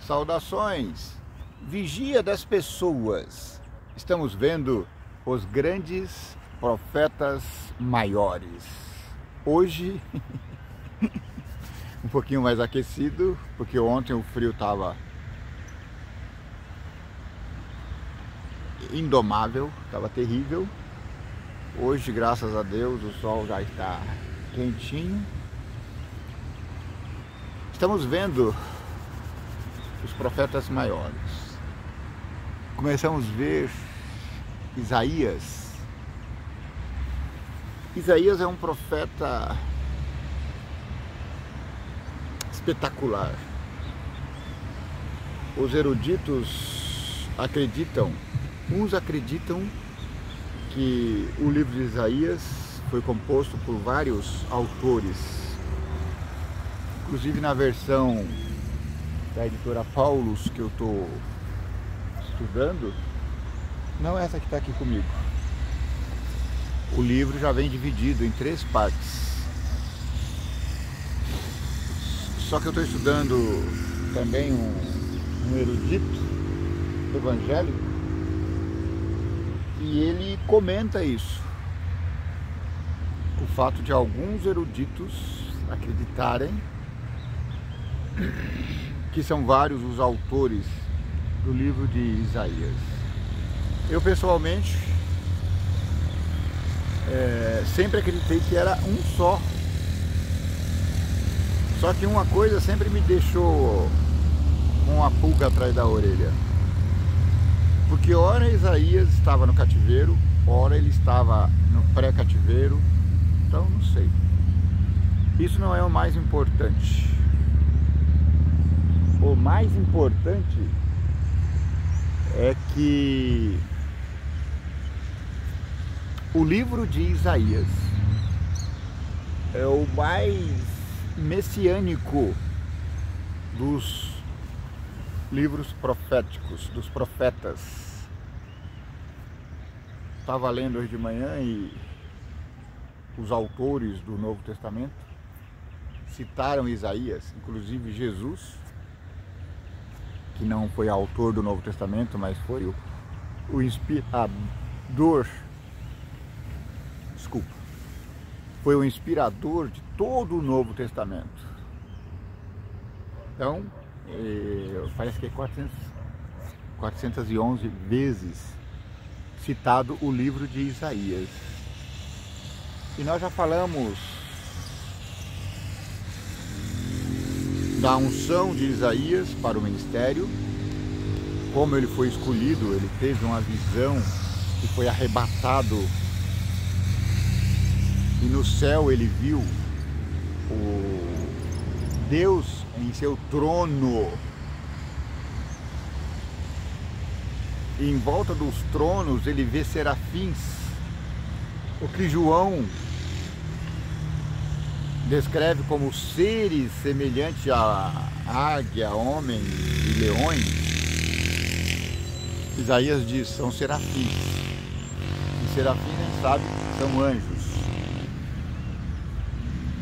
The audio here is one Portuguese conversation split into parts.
Saudações, vigia das pessoas. Estamos vendo os grandes profetas maiores. Hoje, um pouquinho mais aquecido, porque ontem o frio estava indomável, estava terrível. Hoje, graças a Deus, o sol já está quentinho. Estamos vendo os profetas maiores. Começamos a ver Isaías. Isaías é um profeta espetacular. Os eruditos acreditam, uns acreditam que o livro de Isaías foi composto por vários autores, inclusive na versão da editora Paulus que eu estou estudando, não é essa que está aqui comigo. O livro já vem dividido em 3 partes. Só que eu estou estudando também um erudito evangélico e ele comenta isso. O fato de alguns eruditos acreditarem que são vários os autores do livro de Isaías. Eu pessoalmente sempre acreditei que era um só. Só que uma coisa sempre me deixou com uma pulga atrás da orelha. Porque ora Isaías estava no cativeiro, ora ele estava no pré-cativeiro. Então não sei. Isso não é o mais importante. O mais importante é que o livro de Isaías é o mais messiânico dos livros proféticos, dos profetas. Estava lendo hoje de manhã e os autores do Novo Testamento citaram Isaías, inclusive Jesus, que não foi autor do Novo Testamento, mas foi o inspirador, foi o inspirador de todo o Novo Testamento. Então, parece que é 411 vezes citado o livro de Isaías. E nós já falamos da unção de Isaías para o ministério, como ele foi escolhido, ele teve uma visão e foi arrebatado, e no céu ele viu o Deus em seu trono, e em volta dos tronos ele vê serafins, o que João descreve como seres semelhantes a águia, homem e leões. Isaías diz, são serafins. E serafins, a gente sabe, são anjos.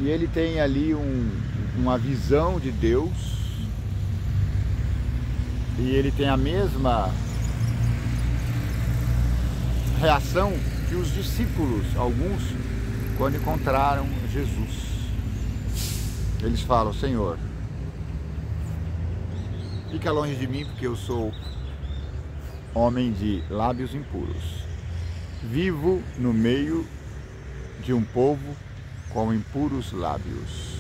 E ele tem ali uma visão de Deus. E ele tem a mesma reação que os discípulos, alguns, quando encontraram Jesus. Eles falam, Senhor, fica longe de mim porque eu sou homem de lábios impuros. Vivo no meio de um povo com impuros lábios.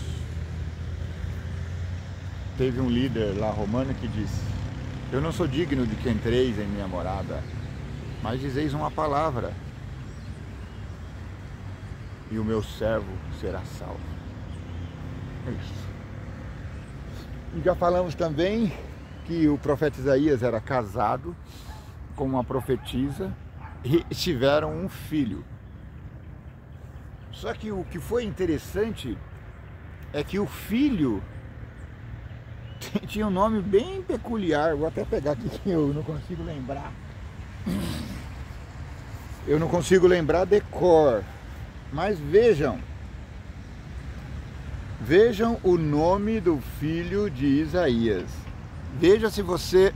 Teve um líder lá romano que disse, eu não sou digno de que entreis em minha morada, mas dizeis uma palavra e o meu servo será salvo. É isso. E já falamos também que o profeta Isaías era casado com uma profetisa e tiveram um filho. Só que o que foi interessante é que o filho tinha um nome bem peculiar. Vou até pegar aqui que eu não consigo lembrar. Eu não consigo lembrar de cor. Mas vejam o nome do filho de Isaías. Veja se você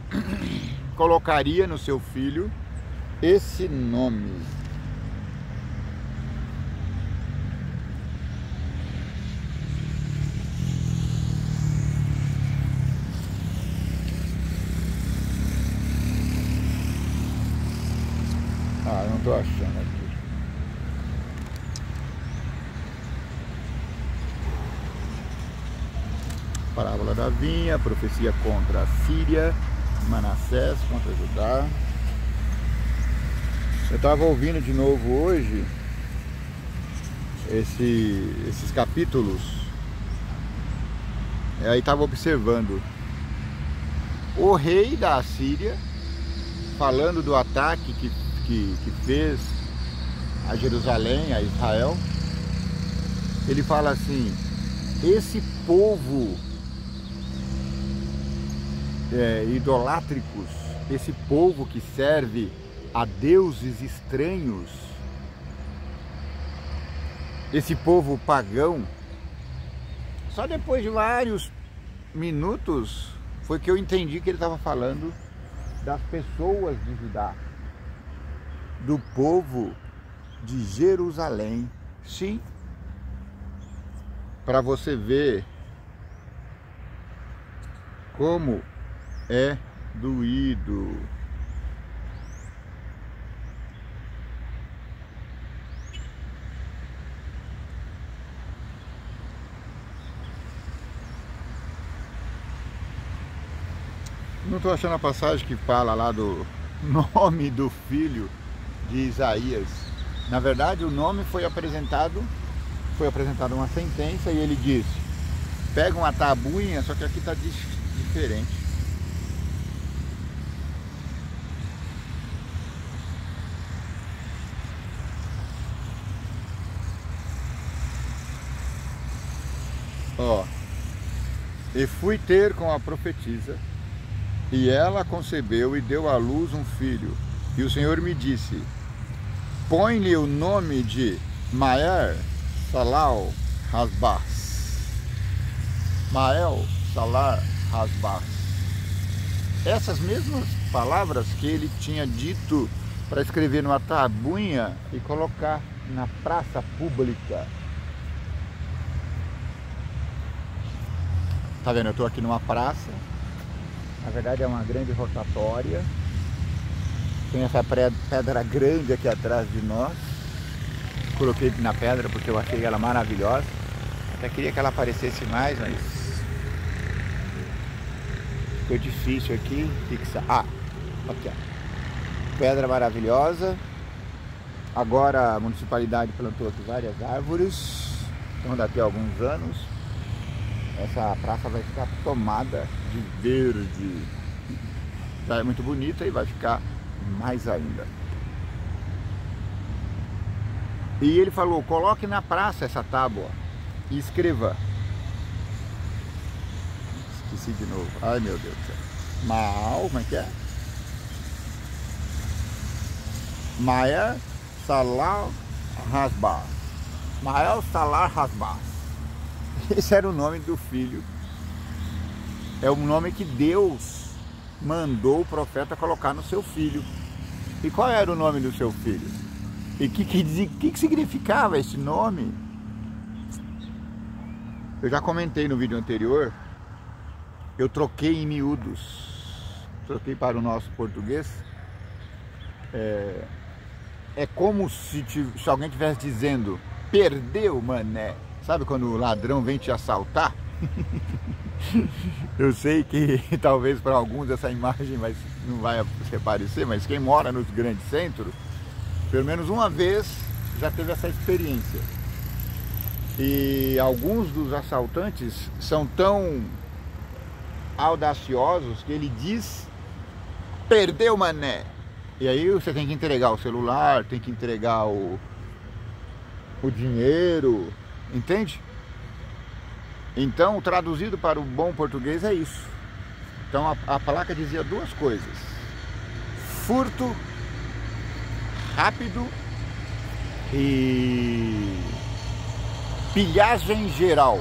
colocaria no seu filho esse nome. Ah, não estou achando aqui. Parábola da vinha, profecia contra a Síria, Manassés contra Judá. Eu estava ouvindo de novo hoje esses capítulos, e aí estava observando o rei da Síria falando do ataque que fez a Jerusalém, a Israel. Ele fala assim: esse povo idolátricos, esse povo que serve a deuses estranhos, esse povo pagão. Só depois de vários minutos foi que eu entendi que ele estava falando das pessoas de Judá, do povo de Jerusalém. Sim, para você ver como é doído. Não estou achando a passagem que fala lá do nome do filho de Isaías. Na verdade, o nome foi apresentada uma sentença e ele disse: pega uma tabuinha, só que aqui está diferente. Ó, e fui ter com a profetisa, e ela concebeu e deu à luz um filho. E o Senhor me disse: põe-lhe o nome de Maher Salal Hasbaz. Mael Salar Hasbaz. Essas mesmas palavras que ele tinha dito para escrever numa tabuinha e colocar na praça pública. Tá vendo? Eu estou aqui numa praça. Na verdade é uma grande rotatória. Tem essa pedra grande aqui atrás de nós. Coloquei na pedra porque eu achei ela maravilhosa. Até queria que ela aparecesse mais, mas ficou difícil aqui fixar. Ah, aqui ó. Pedra maravilhosa. Agora a municipalidade plantou aqui várias árvores. Então daqui a alguns anos essa praça vai ficar tomada de verde. Já é muito bonita e vai ficar mais ainda. E ele falou: coloque na praça essa tábua e escreva. Esqueci de novo. Ai meu Deus do céu. Como é que é? Maher Salar Hasbaz. Maher Salar Hasbaz. Esse era o nome do filho. É o nome que Deus mandou o profeta colocar no seu filho. E qual era o nome do seu filho? E o que significava esse nome? Eu já comentei no vídeo anterior. Eu troquei em miúdos. Troquei para o nosso português. É como se alguém estivesse dizendo: perdeu, mané. Sabe quando o ladrão vem te assaltar? Eu sei que talvez para alguns essa imagem não vai se parecer, mas quem mora nos grandes centros, pelo menos uma vez já teve essa experiência. E alguns dos assaltantes são tão audaciosos que ele diz: perdeu, mané. E aí você tem que entregar o celular, tem que entregar o dinheiro. Entende? Então, traduzido para o bom português é isso. Então a placa dizia duas coisas: furto rápido e pilhagem geral.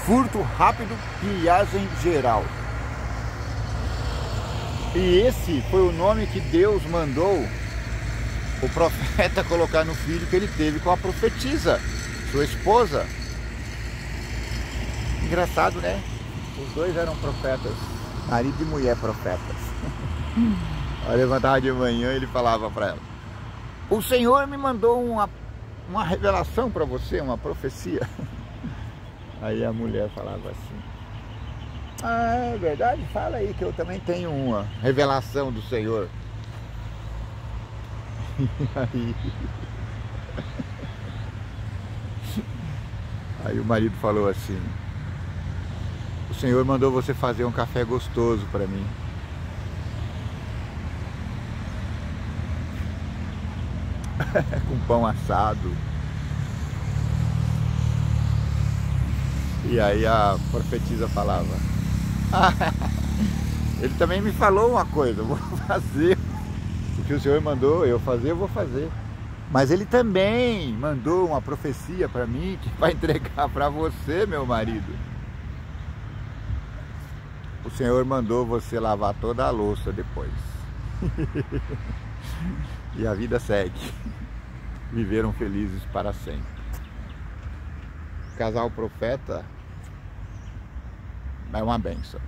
Furto rápido, pilhagem geral. E esse foi o nome que Deus mandou o profeta colocar no filho que ele teve com a profetisa, sua esposa. Engraçado, né? Os dois eram profetas, marido e mulher profetas. Ela levantava de manhã e ele falava para ela: o Senhor me mandou uma revelação para você, uma profecia. Aí a mulher falava assim: ah, é verdade? Fala aí que eu também tenho uma revelação do Senhor. Aí o marido falou assim: o Senhor mandou você fazer um café gostoso para mim. Com pão assado. E aí a profetisa falava: ah, ele também me falou uma coisa, eu vou fazer. O que o Senhor mandou eu fazer, eu vou fazer. Mas ele também mandou uma profecia para mim que vai entregar para você, meu marido. O Senhor mandou você lavar toda a louça depois. E a vida segue. Viveram felizes para sempre. O casal profeta é uma bênção.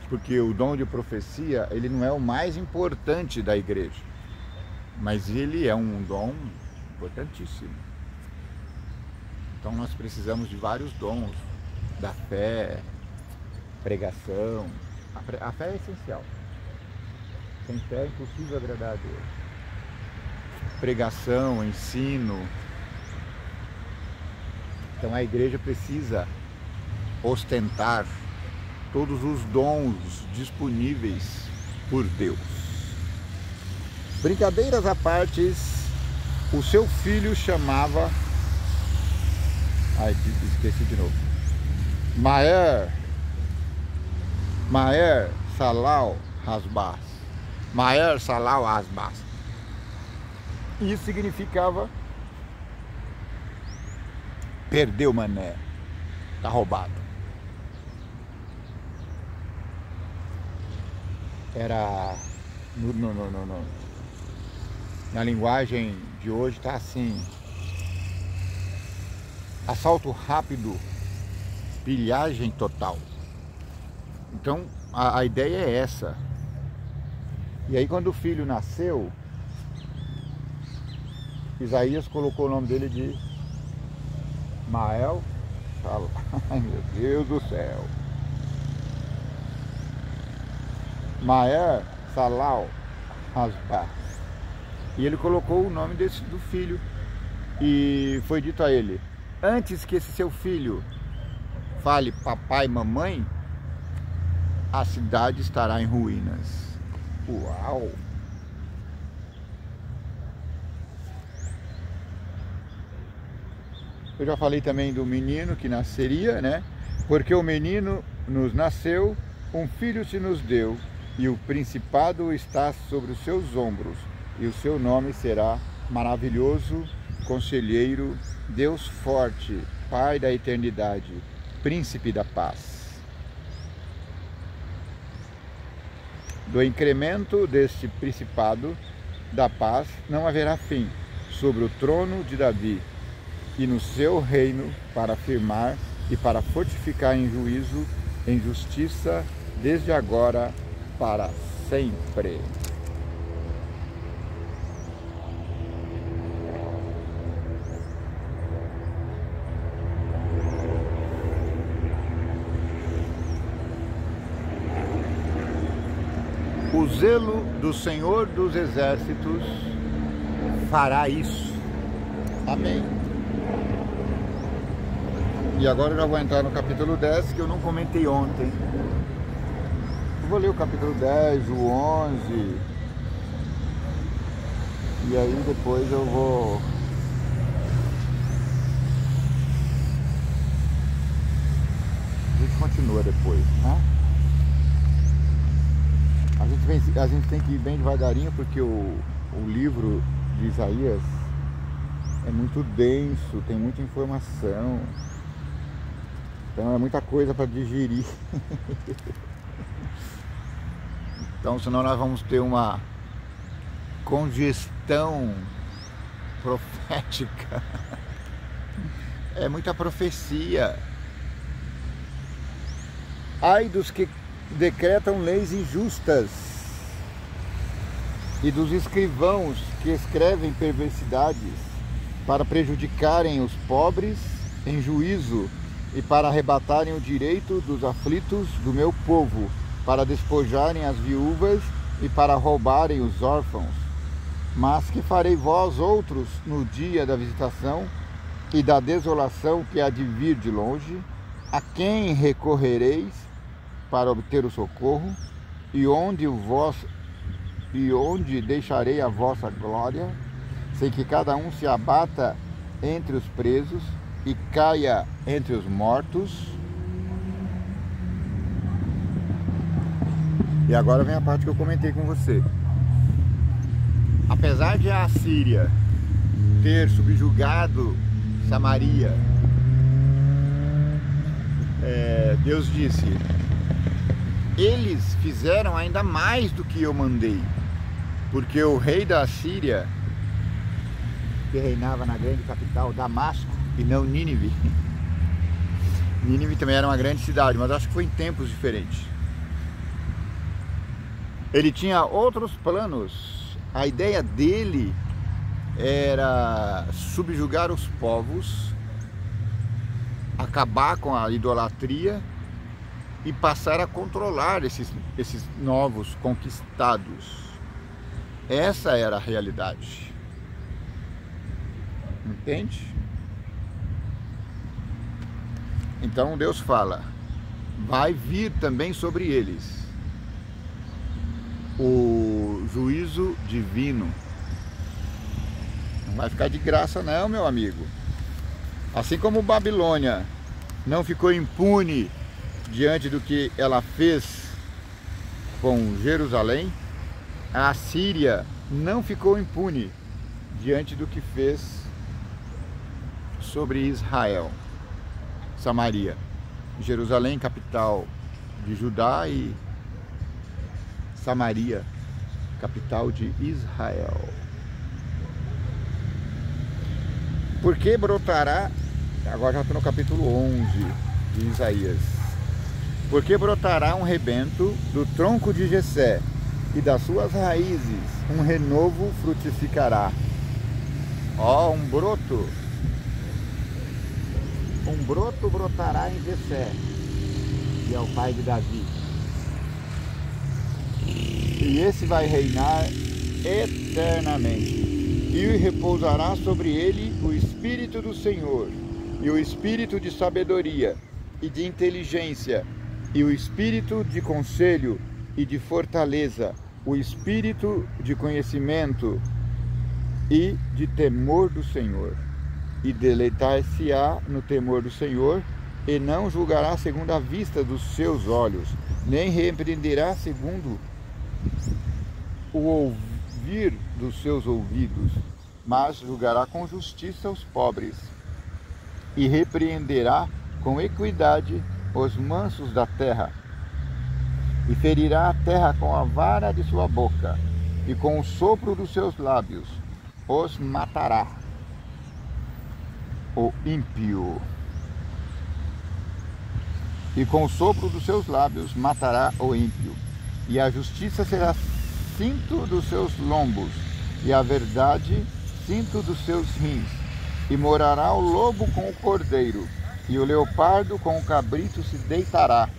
Porque o dom de profecia, ele não é o mais importante da igreja. Mas ele é um dom importantíssimo. Então nós precisamos de vários dons. Da fé, pregação. A fé é essencial. Sem fé é impossível agradar a Deus. Pregação, ensino. Então a igreja precisa ostentar todos os dons disponíveis por Deus. Brincadeiras à parte, o seu filho chamava... Ai, esqueci de novo. Maher Salal Hasbaz. Maher Salal Hasbaz. Isso significava: perdeu, mané, tá roubado. Era na linguagem de hoje tá assim: assalto rápido, pilhagem total. Então a ideia é essa. E aí quando o filho nasceu, Isaías colocou o nome dele de Maher Salal. Ai, meu Deus do céu. Maher Salal Hasbaz. E ele colocou o nome do filho. E foi dito a ele: antes que esse seu filho fale papai e mamãe, a cidade estará em ruínas. Uau! Eu já falei também do menino que nasceria, né? Porque o menino nos nasceu, um filho se nos deu, e o principado está sobre os seus ombros, e o seu nome será Maravilhoso, Conselheiro, Deus Forte, Pai da Eternidade, Príncipe da Paz. Do incremento deste principado da paz não haverá fim sobre o trono de Davi e no seu reino, para afirmar e para fortificar em juízo, em justiça, desde agora para sempre. O zelo do Senhor dos Exércitos fará isso. Amém. E agora eu já vou entrar no capítulo 10, que eu não comentei ontem. Eu vou ler o capítulo 10, o 11. E aí depois eu vou... A gente continua depois, né? A gente tem que ir bem devagarinho, porque o livro de Isaías é muito denso, tem muita informação. Então é muita coisa para digerir. Então, senão nós vamos ter uma congestão profética. É muita profecia. Ai dos que decretam leis injustas e dos escrivãos que escrevem perversidades para prejudicarem os pobres em juízo e para arrebatarem o direito dos aflitos do meu povo, para despojarem as viúvas e para roubarem os órfãos. Mas que farei vós outros no dia da visitação e da desolação que há de vir de longe? A quem recorrereis para obter o socorro? E onde deixarei a vossa glória? Sem que cada um se abata entre os presos e caia entre os mortos. E agora vem a parte que eu comentei com você. Apesar de a Assíria ter subjugado Samaria, Deus disse: eles fizeram ainda mais do que eu mandei, porque o rei da Assíria, que reinava na grande capital, Damasco, e não Nínive. Nínive também era uma grande cidade, mas acho que foi em tempos diferentes. Ele tinha outros planos. A ideia dele era subjugar os povos, acabar com a idolatria e passar a controlar esses novos conquistados. Essa era a realidade. Entende? Então Deus fala: vai vir também sobre eles o juízo divino. Não vai ficar de graça não, meu amigo. Assim como Babilônia não ficou impune diante do que ela fez com Jerusalém, a Assíria não ficou impune diante do que fez sobre Israel. Samaria, Jerusalém, capital de Judá, e Samaria, capital de Israel. Porque brotará, agora já estou no capítulo 11 de Isaías. Porque brotará um rebento do tronco de Jessé, e das suas raízes um renovo frutificará. Ó, um broto brotará em Jessé, que é o pai de Davi. E esse vai reinar eternamente. E repousará sobre ele o Espírito do Senhor, e o Espírito de sabedoria e de inteligência, e o Espírito de conselho e de fortaleza, o Espírito de conhecimento e de temor do Senhor. E deleitar-se-á no temor do Senhor, e não julgará segundo a vista dos seus olhos, nem repreenderá segundo o ouvir dos seus ouvidos, mas julgará com justiça os pobres, e repreenderá com equidade os mansos da terra, e ferirá a terra com a vara de sua boca, e com o sopro dos seus lábios os matará. O ímpio, e com o sopro dos seus lábios matará o ímpio, e a justiça será cinto dos seus lombos, e a verdade cinto dos seus rins, e morará o lobo com o cordeiro, e o leopardo com o cabrito se deitará,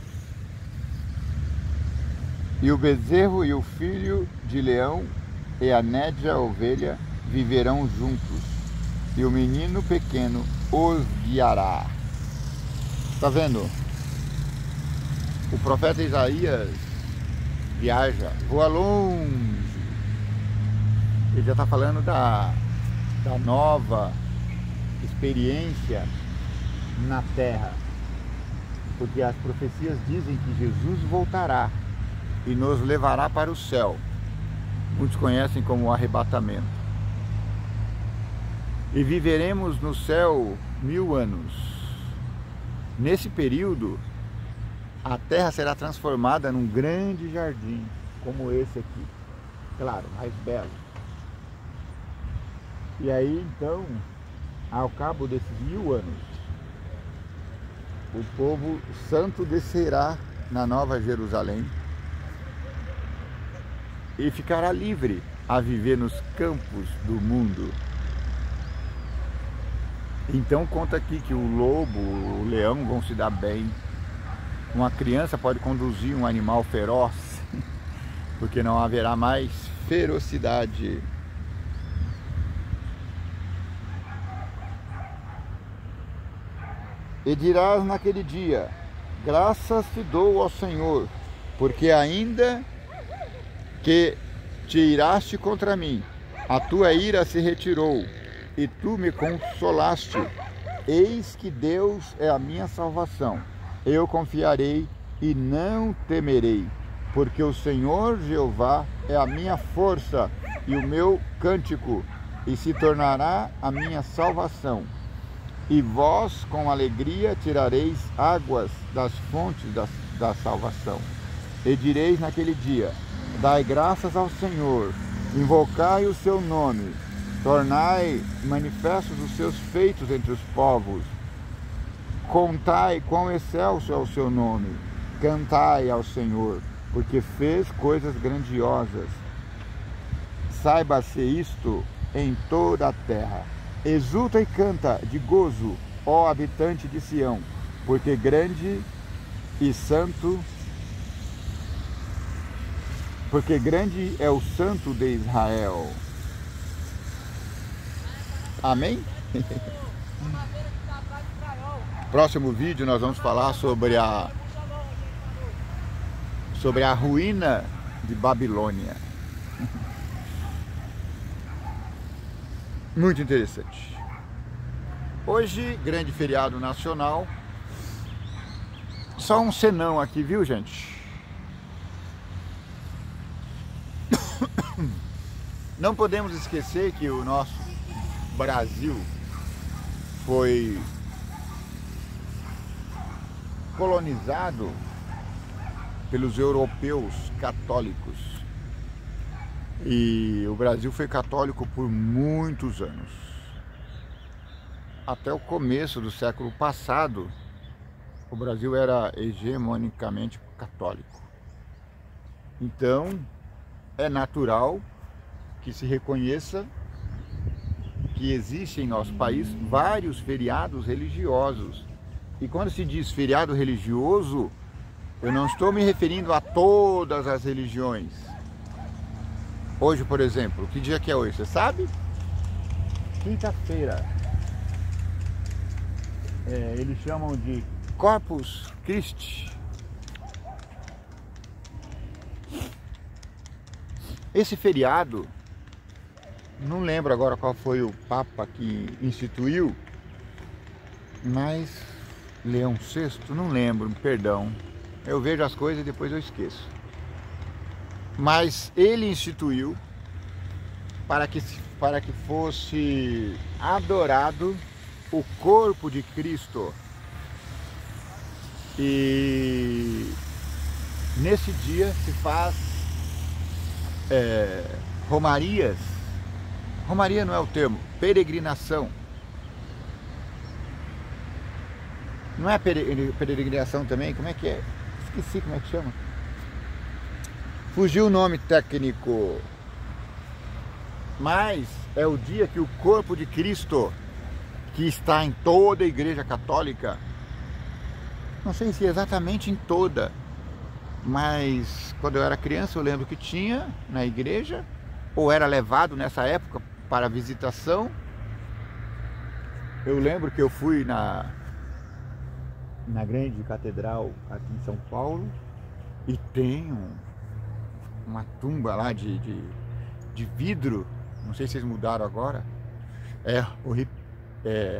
e o bezerro e o filho de leão e a nédia ovelha viverão juntos, e o menino pequeno os guiará. Está vendo? O profeta Isaías viaja, voa longe. Ele já está falando da nova experiência na terra, porque as profecias dizem que Jesus voltará e nos levará para o céu. Muitos conhecem como o arrebatamento. E viveremos no céu 1000 anos. Nesse período, a terra será transformada num grande jardim. como esse aqui, claro, mais belo. E aí então, ao cabo desses 1000 anos, o povo santo descerá na Nova Jerusalém e ficará livre a viver nos campos do mundo. Então conta aqui que o lobo, o leão vão se dar bem. Uma criança pode conduzir um animal feroz, porque não haverá mais ferocidade. E dirás naquele dia: graças te dou ao Senhor, porque ainda que te iraste contra mim, a tua ira se retirou, e tu me consolaste. Eis que Deus é a minha salvação. Eu confiarei e não temerei, porque o Senhor Jeová é a minha força e o meu cântico, e se tornará a minha salvação. E vós com alegria tirareis águas das fontes da salvação. E direis naquele dia: dai graças ao Senhor, invocai o seu nome, tornai manifestos os seus feitos entre os povos. Contai quão excelso é o seu nome, cantai ao Senhor, porque fez coisas grandiosas. Saiba-se isto em toda a terra. Exulta e canta de gozo, ó habitante de Sião, porque grande é o Santo de Israel. Amém? Próximo vídeo nós vamos falar sobre a ruína de Babilônia. Muito interessante. Hoje, grande feriado nacional. Só um senão aqui, viu, gente? Não podemos esquecer que o nosso Brasil foi colonizado pelos europeus católicos. E o Brasil foi católico por muitos anos. Até o começo do século passado, o Brasil era hegemonicamente católico. Então, é natural que se reconheça que existe em nosso país vários feriados religiosos. E quando se diz feriado religioso, eu não estou me referindo a todas as religiões. Hoje, por exemplo, que dia que é hoje, você sabe? Quinta-feira. Eles chamam de Corpus Christi. Esse feriado, não lembro agora qual foi o Papa que instituiu, mas Leão VI, não lembro, perdão. Eu vejo as coisas e depois eu esqueço. Mas ele instituiu para que fosse adorado o corpo de Cristo. E nesse dia se faz romarias. Romaria não é o termo, peregrinação. Não é peregrinação também? Como é que é? Esqueci como é que chama. Fugiu o nome técnico. Mas é o dia que o corpo de Cristo, que está em toda a Igreja Católica, não sei se exatamente em toda, mas quando eu era criança eu lembro que tinha na igreja, ou era levado nessa época para visitação. Eu lembro que eu fui na grande catedral aqui em São Paulo e tem uma tumba lá de vidro, não sei se vocês mudaram agora, é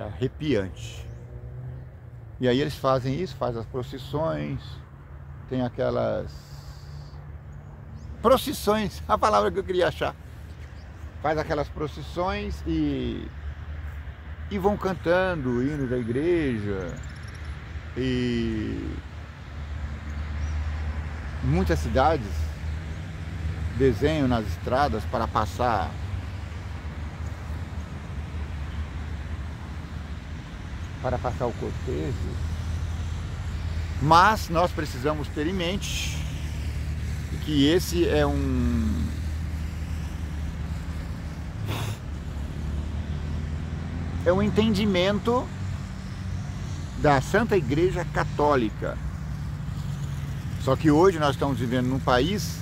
arrepiante. E aí eles fazem isso, fazem as procissões, tem aquelas procissões, a palavra que eu queria achar, faz aquelas procissões e vão cantando o hino da igreja. E muitas cidades desenho nas estradas para passar o cortejo, mas nós precisamos ter em mente que esse é um entendimento da Santa Igreja Católica. Só que hoje nós estamos vivendo num país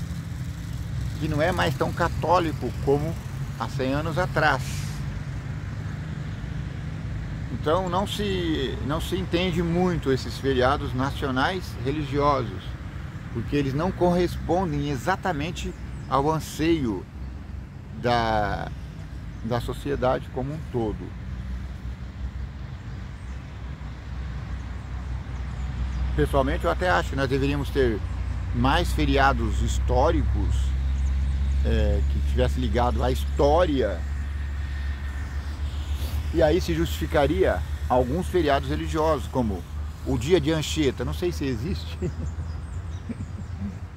que não é mais tão católico como há 100 anos atrás. Então não se entende muito esses feriados nacionais religiosos, porque eles não correspondem exatamente ao anseio da sociedade como um todo. Pessoalmente, eu até acho que nós deveríamos ter mais feriados históricos que tivesse ligado à história, e aí se justificaria alguns feriados religiosos, como o dia de Anchieta. Não sei se existe,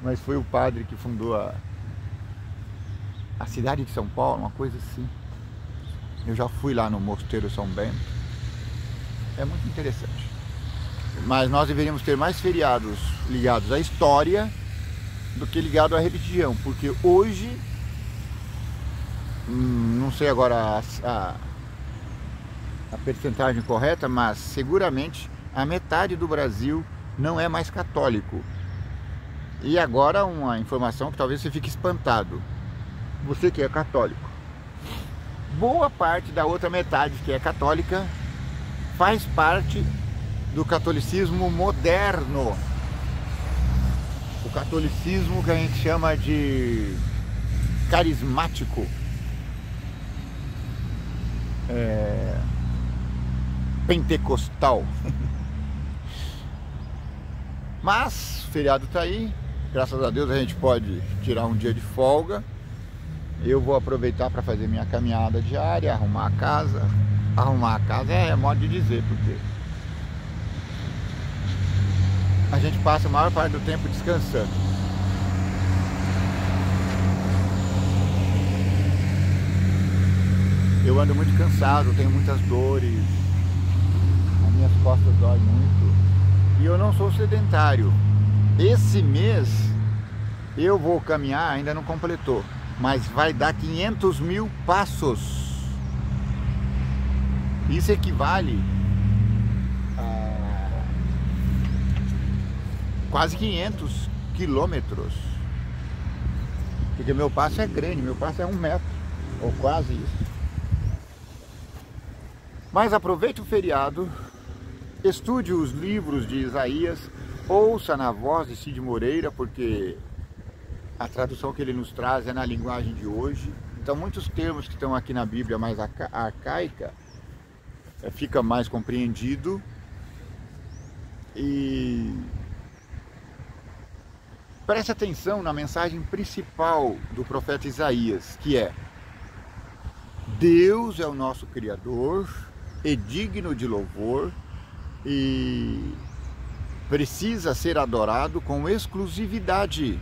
mas foi o padre que fundou a cidade de São Paulo, uma coisa assim. Eu já fui lá no Mosteiro São Bento, é muito interessante. Mas nós deveríamos ter mais feriados ligados à história do que ligado à religião, porque hoje, não sei agora a percentagem correta, mas seguramente a metade do Brasil não é mais católico. E agora uma informação que talvez você fique espantado: você que é católico, boa parte da outra metade que é católica faz parte do catolicismo moderno, o catolicismo que a gente chama de carismático, pentecostal. Mas o feriado está aí, graças a Deus a gente pode tirar um dia de folga. Eu vou aproveitar para fazer minha caminhada diária, arrumar a casa. Arrumar a casa é modo de dizer, porque a gente passa a maior parte do tempo descansando. Eu ando muito cansado, tenho muitas dores, as minhas costas doem muito, e eu não sou sedentário. Esse mês eu vou caminhar, ainda não completou, mas vai dar 500 mil passos. Isso equivale a quase 500 quilômetros, porque meu passo é grande, meu passo é 1 metro, ou quase isso. Mas aproveite o feriado, estude os livros de Isaías, ouça na voz de Cid Moreira, porque a tradução que ele nos traz é na linguagem de hoje. Então muitos termos que estão aqui na Bíblia mais arcaica fica mais compreendido. E preste atenção na mensagem principal do profeta Isaías, que é: Deus é o nosso Criador, é digno de louvor e precisa ser adorado com exclusividade.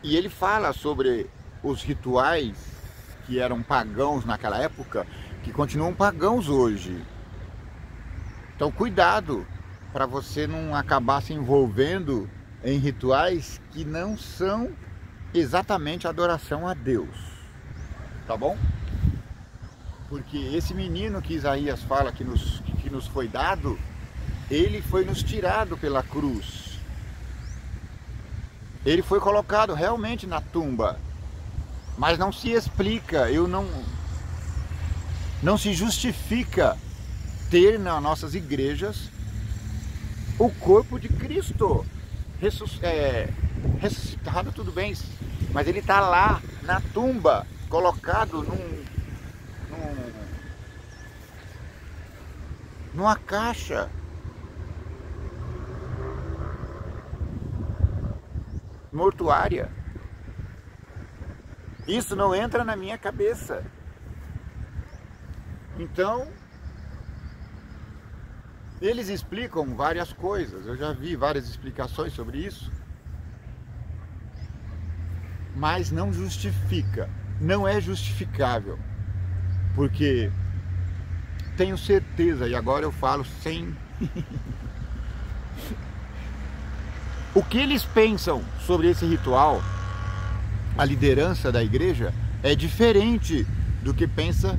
E ele fala sobre os rituais que eram pagãos naquela época, que continuam pagãos hoje. Então cuidado para você não acabar se envolvendo em rituais que não são exatamente adoração a Deus, tá bom? Porque esse menino que Isaías fala que nos foi dado, ele foi nos tirado pela cruz. Ele foi colocado realmente na tumba, mas não se explica, não se justifica ter nas nossas igrejas o corpo de Cristo ressuscitado, tudo bem, mas ele está lá na tumba, colocado numa caixa. Mortuária. Isso não entra na minha cabeça. Então Eles explicam várias coisas, eu já vi várias explicações sobre isso, mas não justifica, não é justificável, porque tenho certeza, e agora eu falo sem... O que eles pensam sobre esse ritual, a liderança da igreja, é diferente do que pensa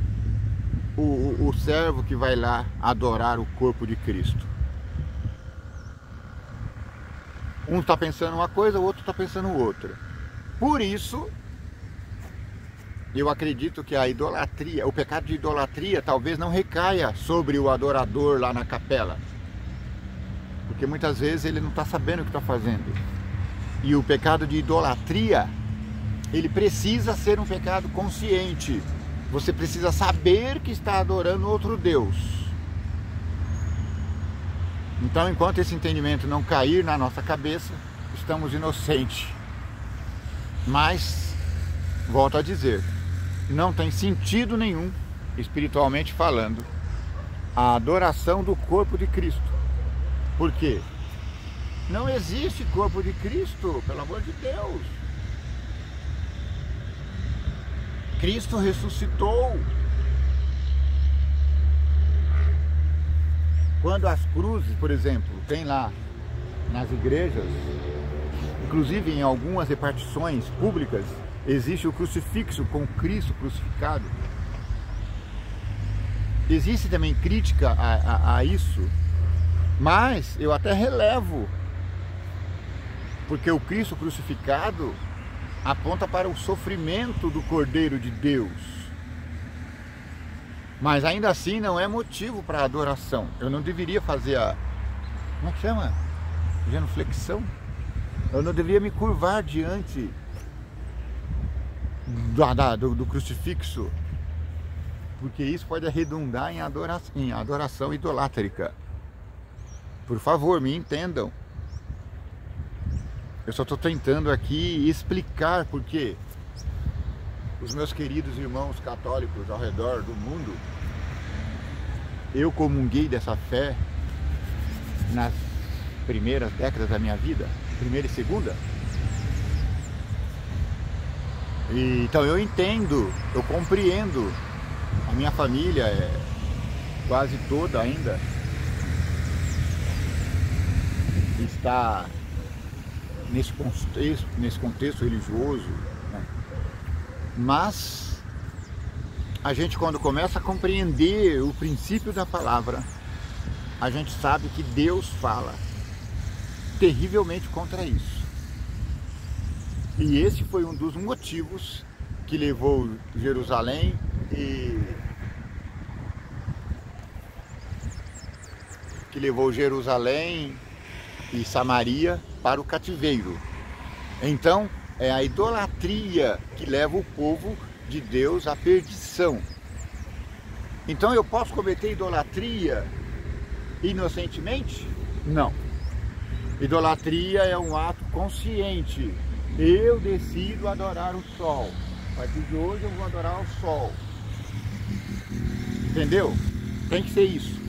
o servo que vai lá adorar o corpo de Cristo. Um está pensando uma coisa, o outro está pensando outra. Por isso, eu acredito que a idolatria, o pecado de idolatria talvez não recaia sobre o adorador lá na capela. Porque muitas vezes ele não está sabendo o que está fazendo. E o pecado de idolatria, ele precisa ser um pecado consciente. Você precisa saber que está adorando outro Deus. Então, enquanto esse entendimento não cair na nossa cabeça, estamos inocentes. Mas, volto a dizer, não tem sentido nenhum, espiritualmente falando, a adoração do corpo de Cristo. Por quê? Não existe corpo de Cristo, pelo amor de Deus. Cristo ressuscitou. Quando as cruzes, por exemplo, tem lá nas igrejas, inclusive em algumas repartições públicas, existe o crucifixo com Cristo crucificado. Existe também crítica a isso, mas eu até relevo, porque o Cristo crucificado aponta para o sofrimento do Cordeiro de Deus. Mas ainda assim não é motivo para adoração. Eu não deveria fazer a... Como é que chama? Genuflexão? Eu não deveria me curvar diante do crucifixo, porque isso pode redundar em adoração idolátrica. Por favor, me entendam. Eu só estou tentando aqui explicar porque os meus queridos irmãos católicos ao redor do mundo, eu comunguei dessa fé nas primeiras décadas da minha vida, primeira e segunda. Então eu entendo, eu compreendo. A minha família é quase toda ainda está nesse contexto religioso, né? Mas a gente, quando começa a compreender o princípio da palavra, a gente sabe que Deus fala terrivelmente contra isso. E esse foi um dos motivos que levou Jerusalém e Samaria para o cativeiro. Então, é a idolatria que leva o povo de Deus à perdição. Então, eu posso cometer idolatria inocentemente? Não. Idolatria é um ato consciente. Eu decido adorar o sol. A partir de hoje eu vou adorar o sol. Entendeu? Tem que ser isso.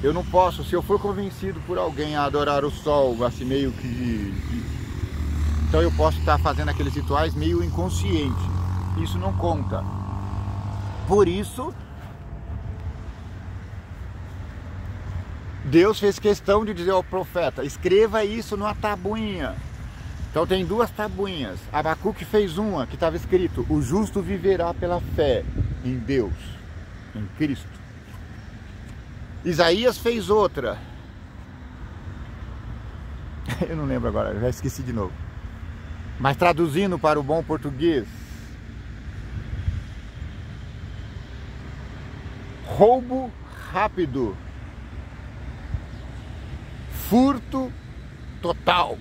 Eu não posso, se eu for convencido por alguém a adorar o sol, assim meio que... Então eu posso estar fazendo aqueles rituais meio inconsciente. Isso não conta. Por isso, Deus fez questão de dizer ao profeta, escreva isso numa tabuinha. Então tem duas tabuinhas. Abacuque fez uma que estava escrito, o justo viverá pela fé em Deus, em Cristo. Isaías fez outra. Eu não lembro agora, eu já esqueci de novo. Mas traduzindo para o bom português, roubo rápido, furto total.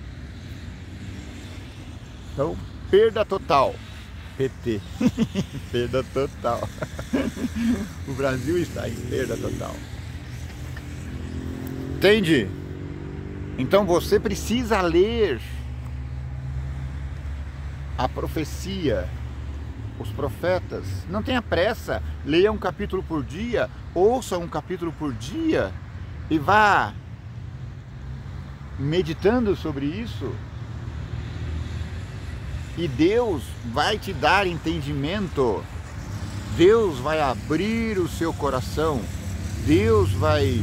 Então, perda total. PT. Perda total. O Brasil está em perda total. Entende? Então você precisa ler a profecia, os profetas. Não tenha pressa, leia um capítulo por dia, ouça um capítulo por dia e vá meditando sobre isso, e Deus vai te dar entendimento, Deus vai abrir o seu coração, Deus vai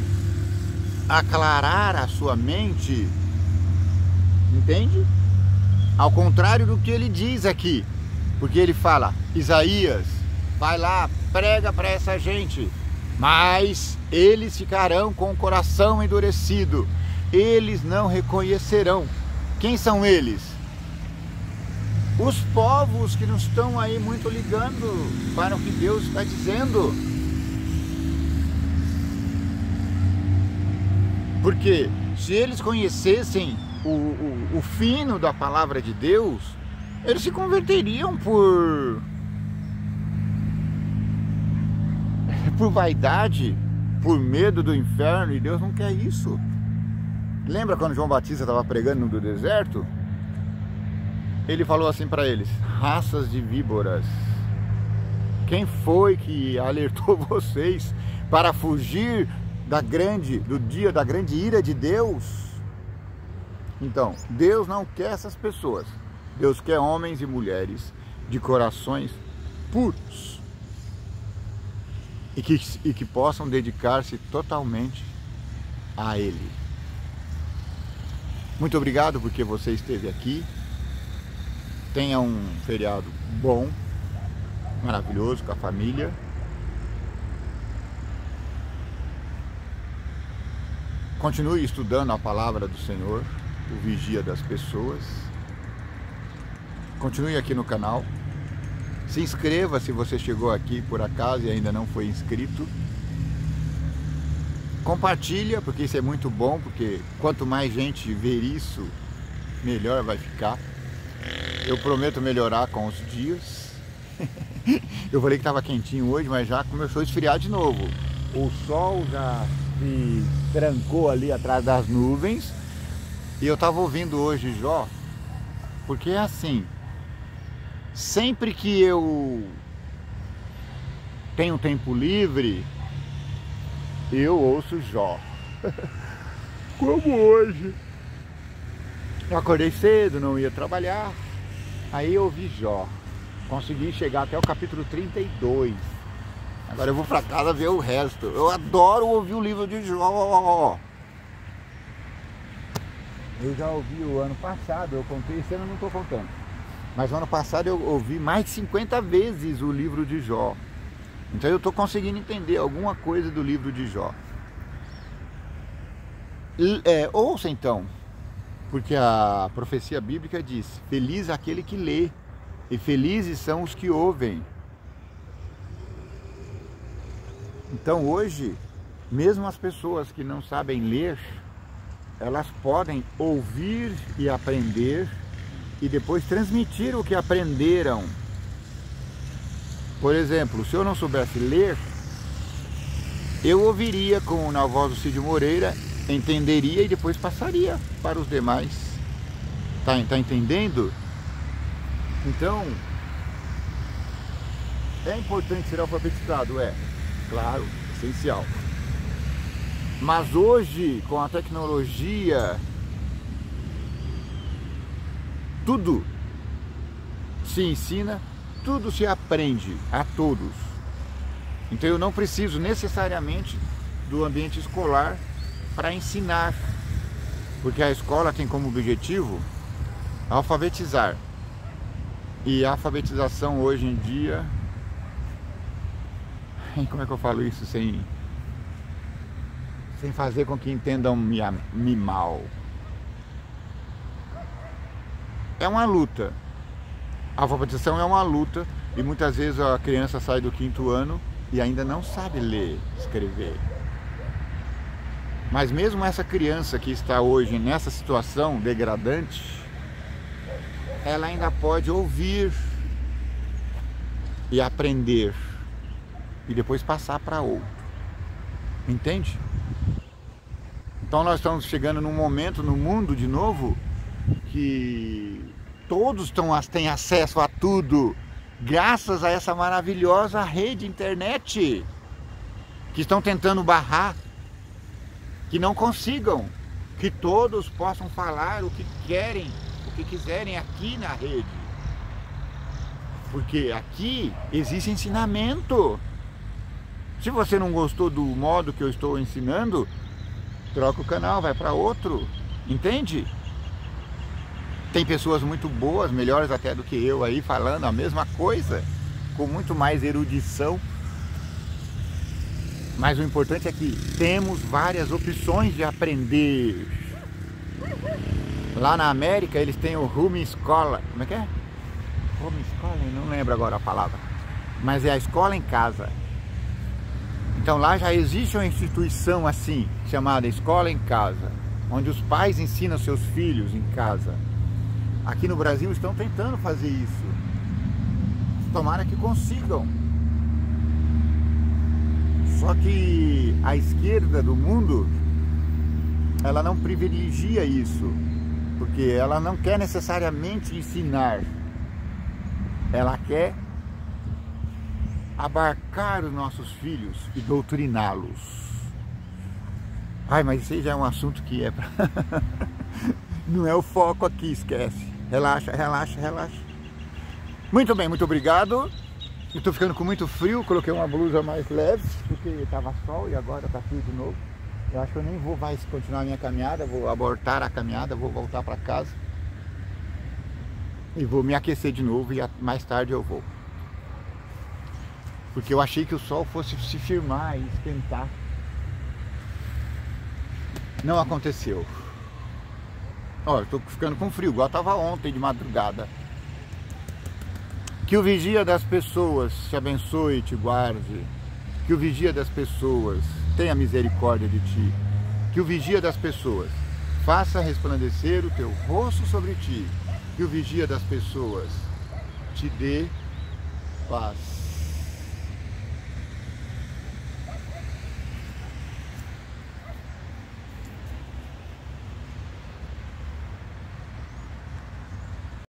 aclarar a sua mente, entende? Ao contrário do que ele diz aqui, porque ele fala, Isaías, vai lá, prega para essa gente, mas eles ficarão com o coração endurecido, eles não reconhecerão. Quem são eles? Os povos que não estão aí muito ligando para o que Deus está dizendo. Porque se eles conhecessem o fino da palavra de Deus, eles se converteriam por vaidade, por medo do inferno, e Deus não quer isso. Lembra quando João Batista estava pregando no deserto? Ele falou assim para eles, raças de víboras, quem foi que alertou vocês para fugir do dia da grande ira de Deus? Então, Deus não quer essas pessoas. Deus quer homens e mulheres de corações puros e que possam dedicar-se totalmente a Ele. Muito obrigado porque você esteve aqui. Tenha um feriado bom, maravilhoso, com a família. Continue estudando a palavra do Senhor, o vigia das pessoas. Continue aqui no canal. Se inscreva se você chegou aqui por acaso e ainda não foi inscrito. Compartilha, porque isso é muito bom, porque quanto mais gente ver isso, melhor vai ficar. Eu prometo melhorar com os dias. Eu falei que estava quentinho hoje, mas já começou a esfriar de novo. O sol já se trancou ali atrás das nuvens. E eu estava ouvindo hoje Jó, porque é assim, sempre que eu tenho tempo livre, eu ouço Jó. Como hoje. Eu acordei cedo, não ia trabalhar, aí eu ouvi Jó. Consegui chegar até o capítulo 32. Agora eu vou para casa ver o resto. Eu adoro ouvir o livro de Jó. Eu já ouvi o ano passado, eu contei, esse ano eu não estou contando. Mas o ano passado eu ouvi mais de 50 vezes o livro de Jó. Então eu estou conseguindo entender alguma coisa do livro de Jó. Ouça então, porque a profecia bíblica diz, feliz aquele que lê, e felizes são os que ouvem. Então hoje, mesmo as pessoas que não sabem ler, elas podem ouvir e aprender, e depois transmitir o que aprenderam. Por exemplo, se eu não soubesse ler, eu ouviria na voz do Cid Moreira, entenderia e depois passaria para os demais. Tá entendendo? Então, é importante ser alfabetizado? É, claro, essencial. Mas hoje, com a tecnologia, tudo se ensina, tudo se aprende a todos. Então eu não preciso necessariamente do ambiente escolar para ensinar, porque a escola tem como objetivo alfabetizar. E a alfabetização hoje em dia, como é que eu falo isso sem fazer com que entendam me mal? É uma luta. A alfabetização é uma luta, e muitas vezes a criança sai do 5º ano e ainda não sabe ler, escrever. Mas mesmo essa criança que está hoje nessa situação degradante, ela ainda pode ouvir e aprender e depois passar para outro. Entende? Então nós estamos chegando num momento no mundo de novo que todos têm acesso a tudo, graças a essa maravilhosa rede internet que estão tentando barrar, que não consigam, que todos possam falar o que querem, o que quiserem aqui na rede. Porque aqui existe ensinamento. Se você não gostou do modo que eu estou ensinando, troca o canal, vai para outro, entende? Tem pessoas muito boas, melhores até do que eu aí, falando a mesma coisa, com muito mais erudição. Mas o importante é que temos várias opções de aprender. Lá na América eles têm o Home Escola. Como é que é? Home Escola? Não lembro agora a palavra. Mas é a escola em casa. Então lá já existe uma instituição assim, chamada Escola em Casa, onde os pais ensinam seus filhos em casa. Aqui no Brasil estão tentando fazer isso. Tomara que consigam. Só que a esquerda do mundo, ela não privilegia isso, porque ela não quer necessariamente ensinar, ela quer abarcar os nossos filhos e doutriná-los. Ai, mas isso aí já é um assunto que é pra... não é o foco aqui, esquece. Relaxa, relaxa, relaxa. Muito bem, muito obrigado. Eu tô ficando com muito frio, coloquei uma blusa mais leve, porque tava sol e agora tá frio de novo. Eu acho que eu nem vou mais continuar a minha caminhada, vou abortar a caminhada, vou voltar para casa. E vou me aquecer de novo e mais tarde eu vou. Porque eu achei que o sol fosse se firmar e esquentar. Não aconteceu. Ó, eu tô ficando com frio, igual tava ontem de madrugada. Que o vigia das pessoas te abençoe e te guarde. Que o vigia das pessoas tenha misericórdia de ti. Que o vigia das pessoas faça resplandecer o teu rosto sobre ti. Que o vigia das pessoas te dê paz.